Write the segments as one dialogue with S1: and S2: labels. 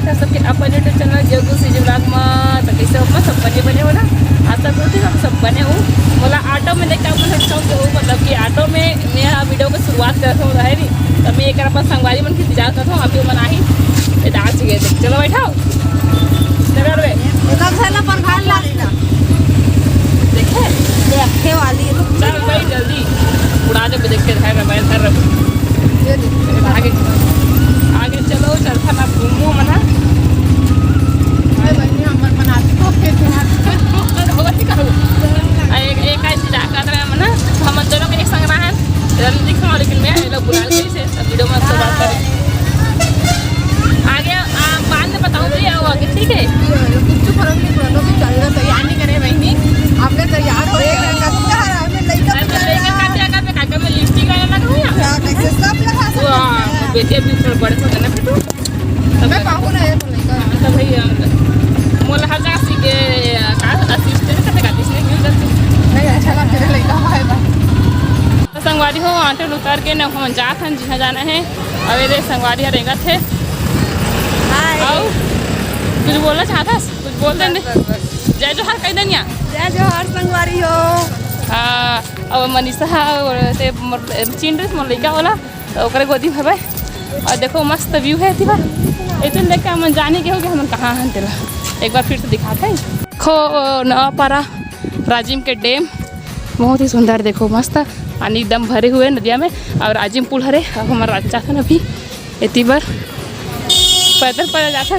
S1: स्वागत है सबके अपन YouTube channel Jogu CG blog में। तो कैसे हो सब बने हो ना, आशा करती हूँ सब बने हो। बोला ऑटो में देख अपन मतलब कि ऑटो में मैं वीडियो की शुरुआत करता हूँ है नी, तो मैं एक अपन संगवारी मन की इंतजार करता हूँ। अभी मना ही डाल चाहिए, चलो बैठाओ देखे वाली चल भाई जल्दी उड़ा दे देख के आगे आगे चलो चलता ना घूमो मना एक मना हम दोनों के एक संग रहा है लेकिन मैं लोग बुला से वीडियो में बात करें आगे बाद में बताऊँ तो आगे ठीक है। कुछ फर्क नहीं पड़ा तो चल तैयार नहीं करे बहनी आपने तैयार हो बेटे भी थोड़ा बड़े होते ना फिर मैं पाहू ना तो भैया मोला हर जगह सीखे का असिस्टेंट करते का इसने क्यों करते नहीं अच्छा लग रहा है लड़का है संगवारी हो आटे उतर के ना हम जात हैं जहाँ जाना है। अब ये संगवारी हरेंगा थे आओ कुछ बोलना चाहता कुछ बोल देने जय जोहार कह देनिया जय जोहार संगवारी हो। हाँ अब मनीषा ते चिंड्रेस मन लड़का वाला तो ओकरे गोदी में भाई और देखो मस्त व्यू है थी इतने देख के हम जाने के हो गए हम कहाँ हैं तेरा एक बार फिर से दिखाते हैं। खो नवापारा राजिम के डैम बहुत ही सुंदर देखो मस्त पानी एकदम भरे हुए नदिया में और राजिम पुल हरे। अब हमारा राजा था ना अभी इतनी बार पैदल जाता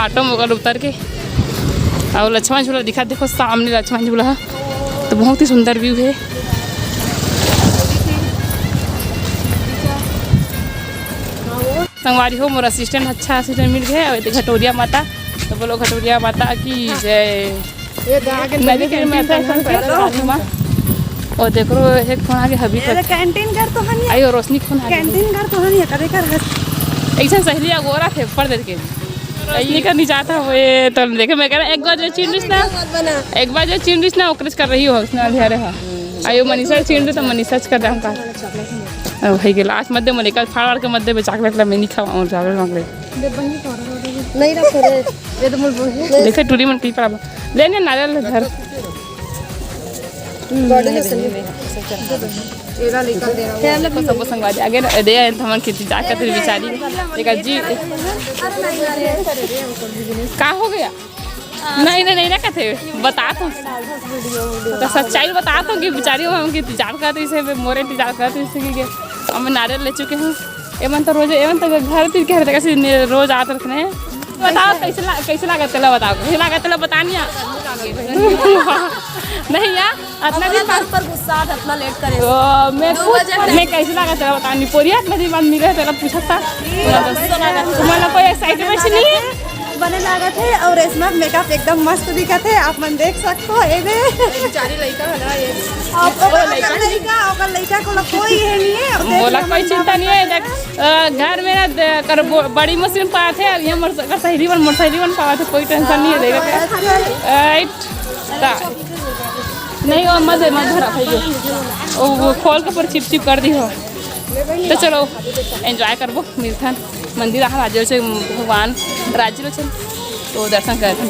S1: ऑटो में उतर के और लक्ष्मण झूला दिखा देखो सामने लक्ष्मण झूला तो बहुत ही सुंदर व्यू है। संगवारी हो मोर असिस्टेंट अच्छा असिस्टेंट मिल गया और घटोरिया माता तो बोलो घटोरिया माता की जय। और देखो एक फोन आगे हबी कैंटीन घर तो हनी आयो रोशनी फोन कैंटीन घर तो हनी करे कर ऐसा सहेली गोरा थे पढ़ दे के ये करनी चाहता वो तो देखे मैं कह रहा एक बार जो चिंडिस ना ओकरेज कर रही हो उसने अधेरे हा आयो मनीषा चिंड तो मनीषा कर रहा का भाई के लास्ट मध्य में लेकर फाड़ के मध्य में चॉकलेट ला मैं नहीं खावा और चॉकलेट मांग ले नहीं रख रे ये तो मुझे देखे टूरी मन की पर लेने नारियल घर बॉडी लोशन एरा निकल दे रहा है हम सब संगवारी आगे दे हमन खेती जाकर तेरी बेचारी देखा जी का हो गया नहीं ना कहते बता तो सच्चाई बता तो कि बेचारी हम की इंतजार करते इसे मोरे इंतजार करते इसे कि हम नारियल ले चुके हैं एमन तो रोज एमन तो घर तीर के कैसे रोज आते रखने बताओ कैसे लगा तेला बताओ कैसे लगा तेला बतानिया नहीं यार अपना दिन पर गुस्सा अपना लेट करे मैं कैसे लगा तेला बतानी पोरिया अपना दिन बाद मिले तेला पूछा था तुम्हारा कोई एक्साइटमेंट नहीं है बने लगा थे और इसमें मेकअप एकदम मस्त दिखा थे आप मन देख सकते हो ये बेचारी लड़का है ना ये आपका लड़का को कोई है नहीं है बोला कोई चिंता नहीं है देख घर में ना कर बड़ी मशीन पाया थे ये मोटरसाइकिल बन पाया थे कोई टेंशन नहीं है देगा राइट नहीं वो मत रखिए वो खोल के पर चिप कर दी हो तो चलो एंजॉय करबो मिलथन मंदिर आ राजलोचन भगवान राजलोचन तो दर्शन करते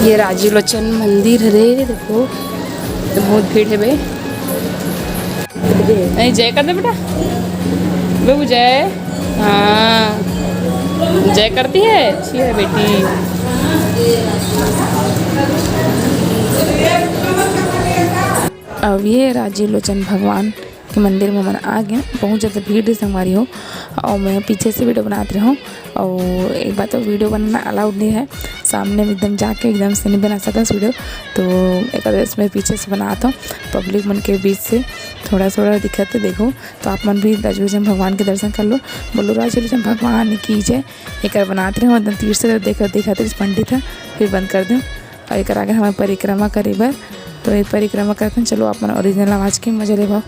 S1: ये राजलोचन मंदिर रे देखो तो बहुत भीड़ है भाई नहीं जय कर दे बेटा बेबू जय। हाँ जय करती है अच्छी है बेटी। अब ये राजलोचन भगवान के मंदिर में मैंने आ गया बहुत ज़्यादा भीड़ संगवारी हो और मैं पीछे से वीडियो बनाती रहूँ और एक बात तो वीडियो बनाना अलाउड नहीं है सामने में एकदम जाके एकदम से नहीं बना सकता वीडियो तो एक वजह मैं पीछे से बनाता हूँ पब्लिक मन के बीच से थोड़ा दिक्कत है देखो तो आप मन भी राजलोचन भगवान के दर्शन कर लो बोलो राजलोचन भगवान की जय। एक बनाते रहो एकदम तीर से देखा पंडित है फिर बंद कर दूँ और एक आगे हमें परिक्रमा करे बार तो ये परिक्रमा करते हैं। चलो आप ओरिजिनल आवाज़ की मजा ले भाव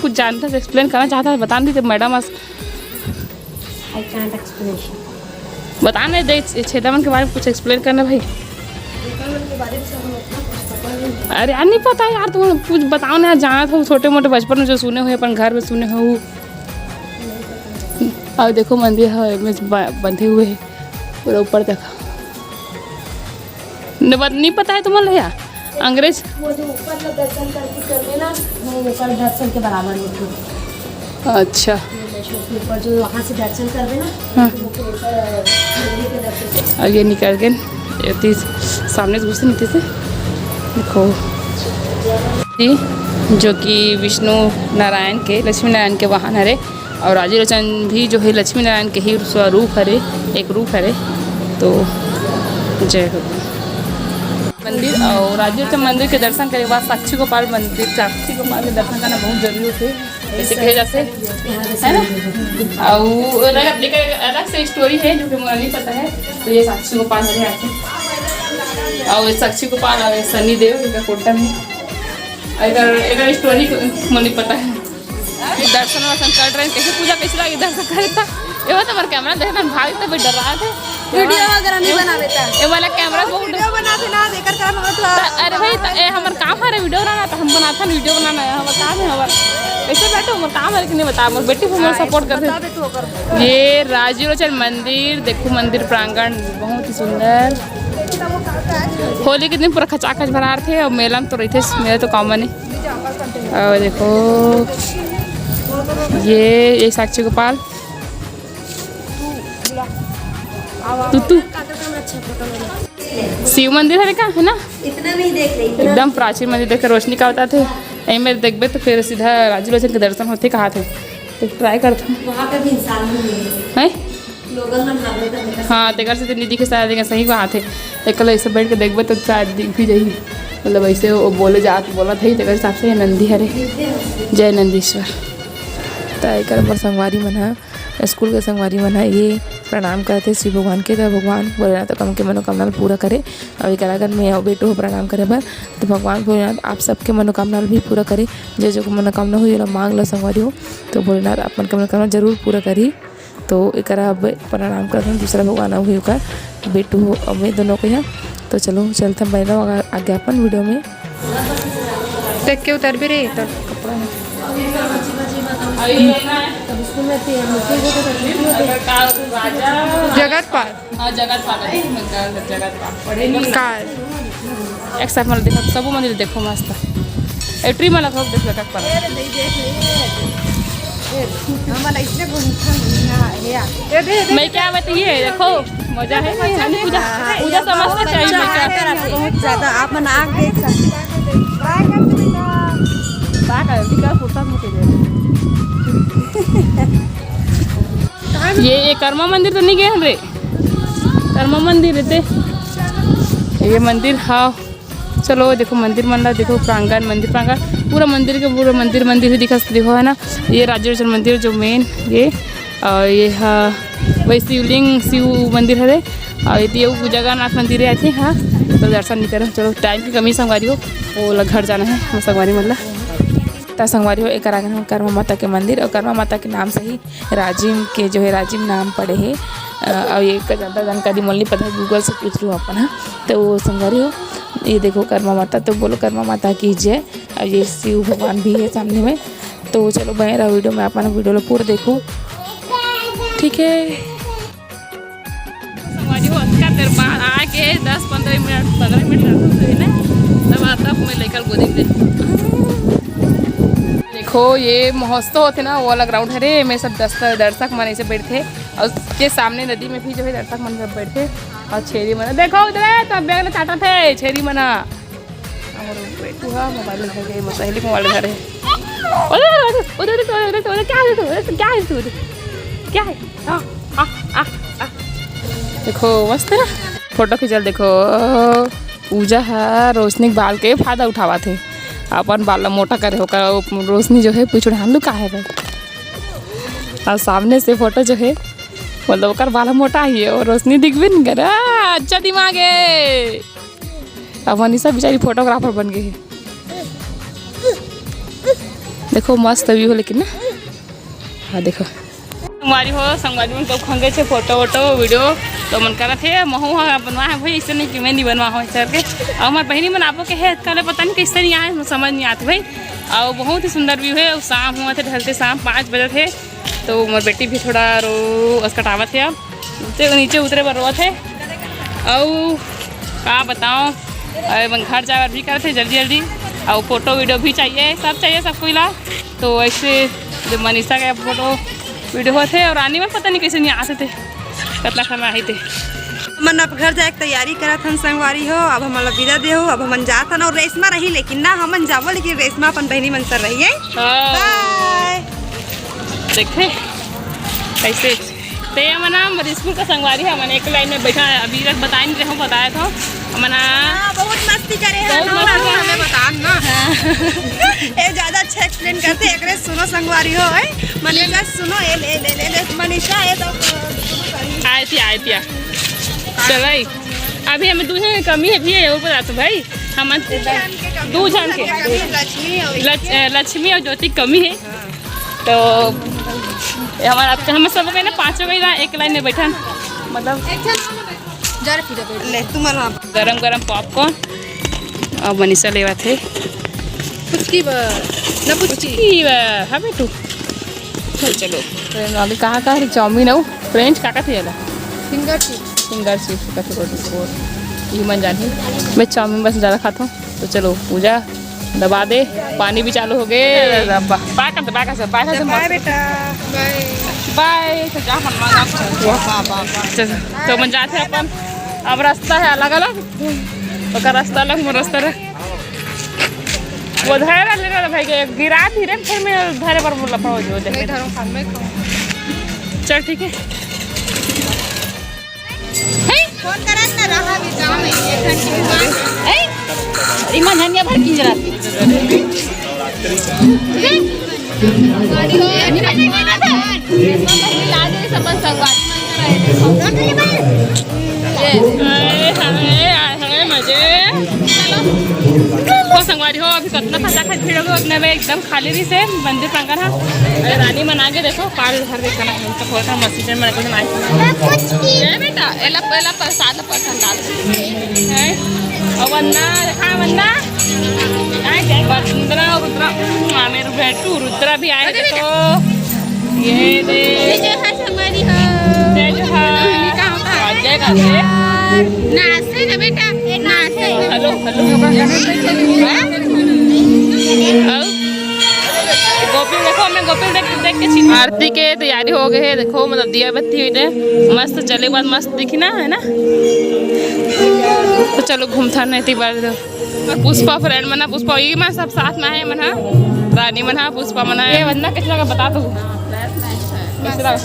S1: कुछ जानता है एक्सप्लेन करना चाहता है बता दीजिए मैडम आई कांट एक्सप्लेनेशन बताने दे क्षेत्रमन के बारे में कुछ एक्सप्लेन करना भाई। अरे यार नहीं पता यार तुम कुछ बताओ ना जाना था छोटे मोटे बचपन में जो सुने हुए अपन घर में सुने हो और देखो मंदिर है में बंधे हुए है पूरा ऊपर तक। नहीं पता है तुम्हारे यहाँ अंग्रेज?
S2: वो जो ऊपर में दर्शन करके चले ना, वो ऊपर दर्शन के बराबर में।
S1: अच्छा
S2: ऊपर जो वहाँ से दर्शन कर देना।
S1: हाँ।
S2: वो के दर्शन
S1: और ये निकल गए सामने से घुसे नीचे से। देखो जो कि विष्णु नारायण के लक्ष्मी नारायण के वाहन हरे और राजीव लोचन भी जो है लक्ष्मी नारायण के ही स्वरूप हरे, एक रूप हरे। तो जय हो मंदिर और राजीव लोचन मंदिर के दर्शन करे बाद साक्षी गोपाल मंदिर, साक्षी गोपाल के दर्शन करना बहुत जरूरी है ऐसे कहे जाते है ना। और अलग से स्टोरी है जो कि मुझे नहीं पता है। तो ये साक्षी गोपाल हरे आते और साक्षी गोपाल और सनी देव इनका कोटा में अगर स्टोरी मुझे पता है। दर्शन वर्शन कर रहे हैं, कैसे पूजा कैसे लगी दर्शन करे था। ये तो हमारा कैमरा देखना भाग तो डर रहा था।
S2: वीडियो वगैरह नहीं बनावे था।
S1: ये वाला कैमरा बहुत
S2: वीडियो बनाते ना देकर कर हम तो।
S1: अरे भाई हमारा काम है वीडियो बनाना, तो हम बनाता ना वीडियो बनाना है हमारा काम है। हमारा कैसे बैठो हमारा काम है कि नहीं बता। हमारे बेटी को सपोर्ट करते। ये राजीव लोचन मंदिर देखो, मंदिर प्रांगण बहुत ही सुंदर। होली के दिन पूरा खचाखच भरा थे और मेला में तो रही थे, मेरा तो कॉमन है। और देखो ये साक्षी गोपाल तुतू शिव मंदिर है क्या है ना।
S2: इतना नहीं देख रही,
S1: एकदम प्राचीन मंदिर देख रोशनी का होता थे यहीं में देखबे तो फिर सीधा राजीव लोचन के दर्शन होते कहा थे। तो ट्राई करता हूँ
S2: वहाँ पे भी इंसान
S1: है।
S2: हाँ
S1: तेकर से नहीं दिखे शायद सही बात है। एक ऐसे बैठ के देखबे तो शायद दिख भी जाइए। मतलब ऐसे वो बोले जात बोला था तेकर हिसाब से नंदी हरे। जय नंदीश्वर।
S3: तो एक बार संगवारी मन है स्कूल के संगवारी मन है ये प्रणाम करते शिव भगवान के। तो भगवान भोलेनाथ कम के मनोकामना पूरा करे। और एक अगर मैं और बेटो प्रणाम करे बर तो भगवान भोलेनाथ आप सबके मनोकामना भी पूरा करे। जो मनोकामना हुई मांग लो संगवारी हो तो भोलेनाथ अपन के मनोकामना जरूर पूरा करी। तो एक प्रणाम करते हैं दूसरा भगवान हुई का बेटू हो और मैं दोनों को यहाँ। तो चलो चलते हैं बहनों आगे अपन वीडियो में देख के उतर भी रही तो कपड़ा में जगत पाल
S1: एक साथ मतलब देखो सब मंदिर देखो मस्त ट्री में लगभग देख लगा पर मैं क्या बताइए देखो मजा है पूजा पूजा समझना चाहिए
S2: बहुत ज्यादा। आप मन आग देख सकते
S1: ये कर्मा मंदिर तो नहीं गए हम रे। कर्मा मंदिर रहते ये मंदिर। हाँ चलो देखो मंदिर मंडा देखो प्रांगण मंदिर प्रांगण पूरा मंदिर के पूरा मंदिर ही दिखा देखो है ना। ये राजीव लोचन मंदिर जो मेन ये और ये हाँ वही शिव मंदिर है। और ये जगन्नाथ मंदिर है थे। हाँ तो दर्शन नहीं करें। चलो टाइम की कमी संगवारी हो वो घर जाना है वो संगवारी मतलब तो संगवारी हो। एक कर्मा माता के मंदिर और कर्मा माता के नाम से ही राजिम के जो है राजिम नाम पड़े है। और ये ज़्यादा जानकारी मोल नहीं पता गूगल से पूछ लो अपन। हाँ तो वो संगवारी हो ये देखो कर्मा माता। तो बोलो कर्मा माता की जय। और ये शिव भगवान भी है सामने में। तो चलो बने रहो वीडियो में अपन वीडियो लो पूरा देखो ठीक है। संगवारी हो अच्छा दरबार आके 10-15 मिनट तब मैं लेकर गोदी दे। देखो ये महोत्सव होते ना वो अलग ग्राउंड है रे में सब दर्शक मन ऐसे बैठे और उसके सामने नदी में भी जो है दर्शक मन सब बैठे और छेरी मना देखो उधर तब बैग में चाटा थे छेरी मना और बैठू हाँ मोबाइल लगे मसाइल मोबाइल घर है उधर क्या है देखो मस्त है फोटो खींचल। देखो पूजा है रोशनी बाल के फायदा उठावा थे अपन बाल मोटा करे होकर रोशनी जो है पीछे हम लोग का है भाई। और सामने से फोटो जो है मतलब ओकर बाल मोटा ही है और रोशनी दिख भी नहीं करे। अच्छा दिमाग है। अब मनीषा बेचारी फोटोग्राफर बन गई है। देखो मस्त व्यू हो लेकिन ना। हाँ देखो संगवारी हो संगवारी में तो खंगे छे फोटो वोटो वीडियो तो मन करा थे महू बनवा है भाई ऐसे नहीं कि मैं नहीं बनवा हो सर के। और हमारे बहनी मन आपो के है कल पता नहीं कैसे नहीं आए समझ नहीं आते भाई। और बहुत ही सुंदर व्यू है। और शाम हुआ थे ढलते शाम 5 बजे थे तो मोर बेटी भी थोड़ा रो अस्कटावत है। अब नीचे उतरे बर रोत है और का बताओ घर जाए भी करते जल्दी जल्दी और फोटो वीडियो भी चाहिए सब कोई ला। तो ऐसे जब मनीषा का फोटो वीडियो थे और रानी में पता नहीं कैसे नहीं आते थे कतना समय आई थे।
S4: मन अब घर जाए तैयारी करत हन संगवारी हो। अब हम विदा दे हो। अब हम जात हन और रेशमा रही लेकिन ना हमन जावो लेकिन रेशमा अपन बहनी मन सर रही है। बाय
S1: देखे कैसे ते मना मेरे स्कूल का संगवारी है। मैंने एक लाइन में बैठा अभी तक बता नहीं रहा हूँ बताया था मना
S4: बहुत मस्ती करे हैं हमें बता ना ये ज्यादा अच्छा एक्सप्लेन करते एकरे सुनो संगवारी हो है मनीषा सुनो ये ले मनीषा ये तो
S1: आई थी चलो अभी हमें दूध की कमी है भी है वो बता तो भाई हम दो जन के लक्ष्मी और ज्योति कमी है। तो हमारा हम सब गए ना पाँचों गए एक लाइन में बैठा मतलब
S4: ले तुम्हारा
S1: गरम पॉपकॉर्न और मनीषा लेवा थे
S4: पुचकी ना पुचकी
S1: हाँ बेटू चलो अभी कहाँ चाउमीन हो फ्रेंच का थे
S4: फिंगर
S1: चिप्स का रोटी ये मन जानी मैं चाउमीन बस ज़्यादा खाता हूँ। तो चलो पूजा दबा दे पानी भी चालू हो गए बाय बेटा बाय तो मन जाते अपन अब रास्ता है अलग अलग तो रास्ता अलग मोर रास्ता रहे वो धैर्य लेना भाई के गिरा धीरे फिर मैं धैर्य पर बोला पड़ो जो दे चल ठीक है
S4: फोन करत ना रहा भी गांव में 1 घंटे के बाद
S1: ए ईमान हनिया भर की जरा गाड़ी हो नहीं ना था ला दे सब संगवारी ये मजे चलो संगवारी हो अभी कितना खचा खच भीड़ हो अपने में एकदम खाली रही से मंदिर प्रांगण है रानी मना के देखो पाल हर देखा ना थोड़ा मस्जिद में कुछ नहीं बेटा एला पहला प्रसाद पर्सन डाल है और वन्ना देखा वन्ना रुद्रा रुद्रा मेरे बेटू रुद्रा भी आए देखो ये दे संगवारी हो जय नाचे ना बेटा नाचे हेलो गोपी देखो मैं गोपी देख के छीन आरती के तैयारी हो गई है देखो मतलब दिया बत्ती हुई है मस्त चले बाद मस्त दिखी ना है ना। तो चलो घूमता नहीं बार पुष्पा फ्रेंड मना पुष्पा ये मैं सब साथ में है मना रानी मना पुष्पा मना ये बंदा कैसे लगा बता दो कैसे लगा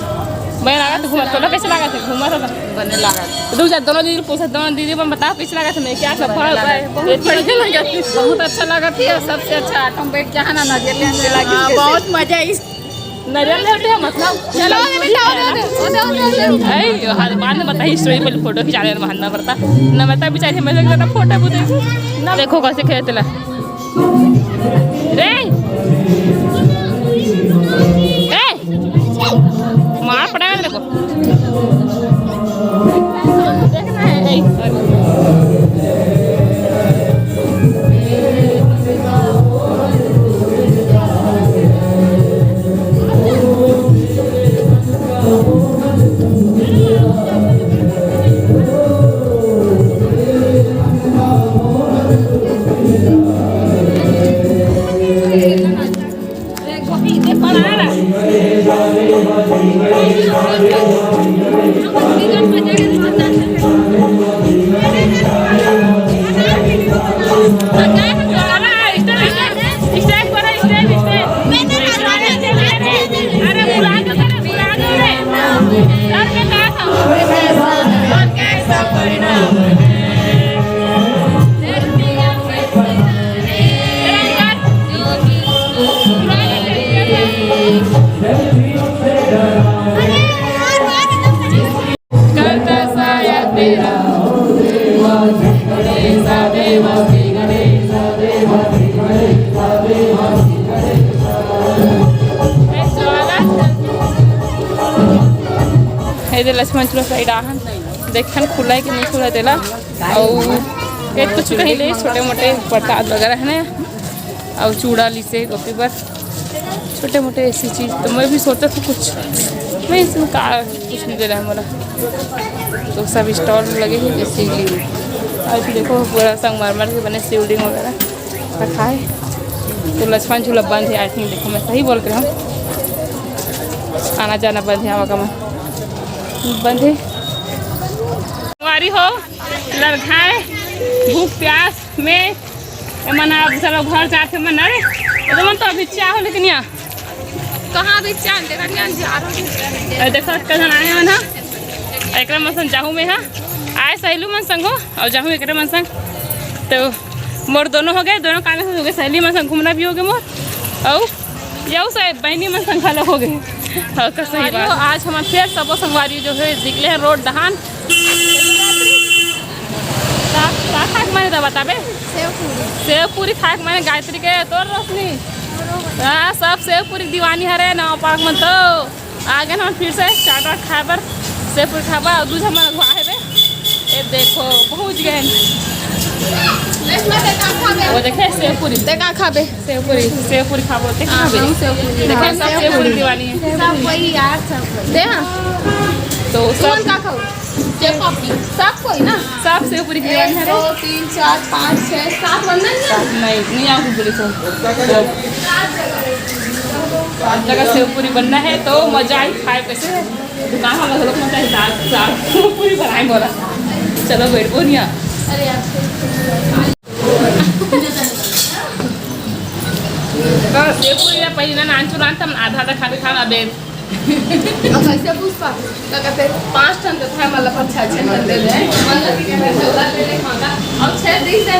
S1: मैं लगा तो घूमा तो कैसे लगा था घूमा था बने लगा तो दोनों दीदी पूछा दोनों दीदी पर बताओ कैसे लगा था मैं क्या सब बहुत अच्छा लगा था सबसे अच्छा आटम बैठ के है ना नजर लगी बहुत मजा आई नजर ले उठे मतलब चलो बाद में बताइए स्टोरी पहले फोटो खिंचा लेना महंगा पड़ता ना बता भी चाहिए मैं ना फोटो बुझे ना देखो कैसे खेलते ला रे मार पड़ा देखो देखना है लक्ष्मण चूड़ा साइड आहन देखन खुला है कि नहीं खुला देला और कुछ कहीं ले छोटे मोटे प्रसाद वगैरह है और चूड़ा ली से गोपी पर छोटे मोटे ऐसी चीज़। तो मैं भी सोचा था कुछ, मैं इसमें कुछ नहीं दे रहा है मेरा। तो सब स्टॉल लगे हैं जैसे कि आज देखो पूरा संगमरमर के बने शिवलिंग वगैरह रखा है। तो लक्ष्मण झूला बंद है आई थिंक। देखो मैं सही बोल रही हूँ, आना जाना बंद है, आवागमन बंद है। संगवारी हो लड़खाए भूख प्यास में मना सब घर जाते मन अरे तो मन तो अभी चाह हो लेकिन यहाँ कहाँ अभी चाह देखा देखो कजन आए मन हाँ एक मन संग जाहूँ में हाँ आए सहेलू मन संग हो और जाहूँ एक मन संग। तो मोर दोनों हो गए, दोनों काम हो गए। सहेली मन संग घूमना भी हो गया मोर और यू से बहनी मन संग अलग हो गए। आज हमारे फिर सबो संगवारी जो है निकले हैं रोड दहान मैंने तो बताबे सेव पूरी खाए मैंने गायत्री के तोर रोशनी हाँ सब सेव पूरी दीवानी हरे नवा पार्क में। तो आ गए हम फिर से चाट वाट खाए पर सेव पूरी खाबा और दूध हमारा घुआ है ये देखो पहुँच गए। वो देखे सेव पूरी देखा खाबे सेव पूरी खाबो देखे सब सेव पूरी दीवानी है सब वही यार सब दे हाँ। तो सब का खाओ सब कोई ना सब सेव पूरी दीवानी है 2 3 4 5 6 7 बनना नहीं आपको बोली तो 7 जगह सेव पूरी बनना है। तो मजा आई खाए कैसे दुकान वाला लोग मजा आई साथ पूरी बनाए बोला चलो बैठ बोलिया अरे सेव पूरी पहले ना नान चुरान था आधा आधा खाना बेद कैसे पूछपा कहते 5 टन तो था मतलब अच्छा दे दे मतलब कि मैं 14 ले ले मांगा और 6 दी से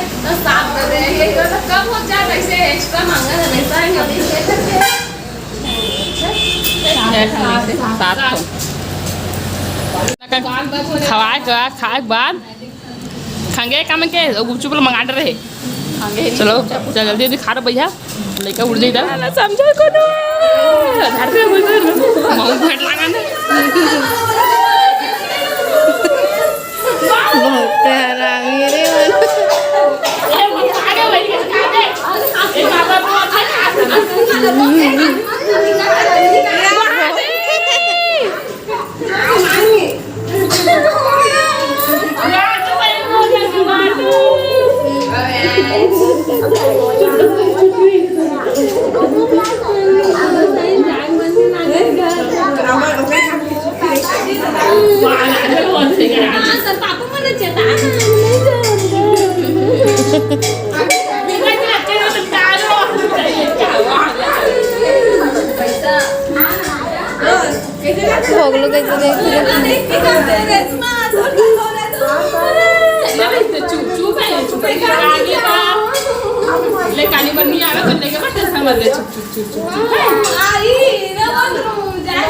S1: 7 दे दे ये तो कब हो जाए ऐसे एक्स्ट्रा मांगा है वैसा है अभी से करके 7 खाए बाद खाएंगे काम के गुपचुप मंगा रहे चलो जल्दी जल्दी खा रहे भैया लड़का उड़ जाए ना समझो को घर पे बहुत भेंट लगा ना बहुत हरामी रे ले काली बन्नी आवे तो लेके मत समझ ले चुप आई रे बंदरू जाई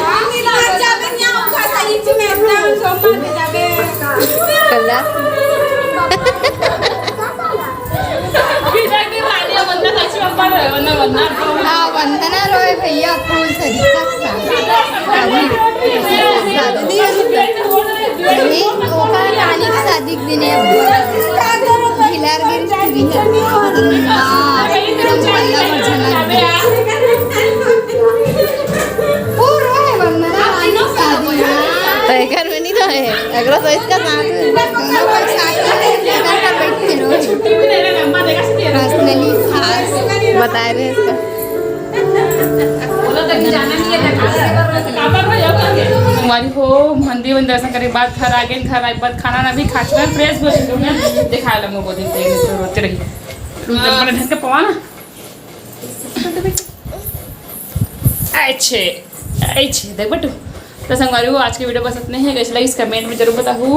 S1: जाबे न्याओ खाता इच में अपना सोमा दे जाबे कल्ला किधर की रानी बंदा सच में पड़ रहा है वरना हां वंदना रोए भैया फूल से शादी ओका रानी की शादी के दिन है हिलार गिर घर में नहीं रहे अगला तो इसका साथ बता रहे इसका हमारी हो मंदिर में दर्शन करे बाद घर आ गए घर आए बाद खाना ना भी खा चुका फ्रेश हो चुके हैं दिखा लो बहुत दिन तो रोते रही बड़े ढंग के पवा ना अच्छे अच्छे देख बटू तो संगवारी हो आज की वीडियो बस इतने हैं कैसे लगी इस कमेंट में जरूर बताऊँ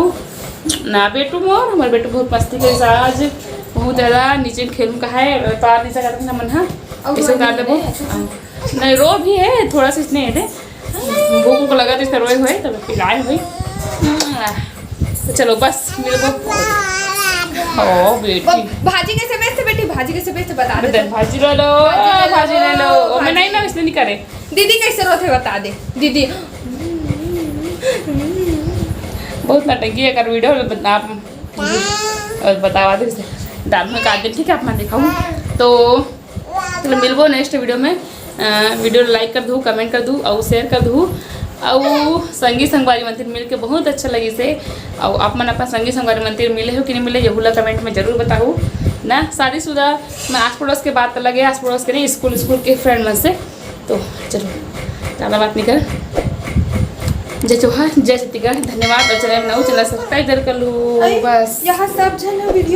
S1: ना बेटू मोर हमारे बेटू बहुत मस्ती करे आज बहुत ज़्यादा नीचे खेलूँ का है तार नीचे करते ना मन हाँ इसे उतार दे नहीं रो भी है थोड़ा सा इसने है भूख को लगा तो इससे रोए हुए तब पिलाए हुए तो चलो बस मेरे को बेटी
S4: भाजी कैसे बेचते बेटी भाजी कैसे बेचते बता दे
S1: भाजी ले लो मैं नहीं ना इसलिए नहीं करे
S4: दीदी कैसे रोते बता दे दीदी
S1: बहुत नटंकी है कर वीडियो आप बतावा दे दाल में काट दे ठीक है अपना दिखाऊँ तो चलो मिलबो नेक्स्ट वीडियो में वीडियो लाइक कर दूँ, कमेंट कर दूँ और शेयर कर दूँ। और संगी संगवारी मंदिर मिल के बहुत अच्छा लगी से। और आप मन अपना संगी संगवारी मंदिर मिले हो कि नहीं मिले यहू ला कमेंट में जरूर बताओ ना। शादीशुदा मैं आस पड़ोस के बात लगे, आस पड़ोस के नहीं, स्कूल के फ्रेंड मन से। तो चलो ज़्यादा बात नहीं कर, जय जोहार, जय छत्तीसगढ़, धन्यवाद। और चैनल बनाओ, चैनल सब्सक्राइब कर लूँ बस।
S4: यहाँ सब जन वीडियो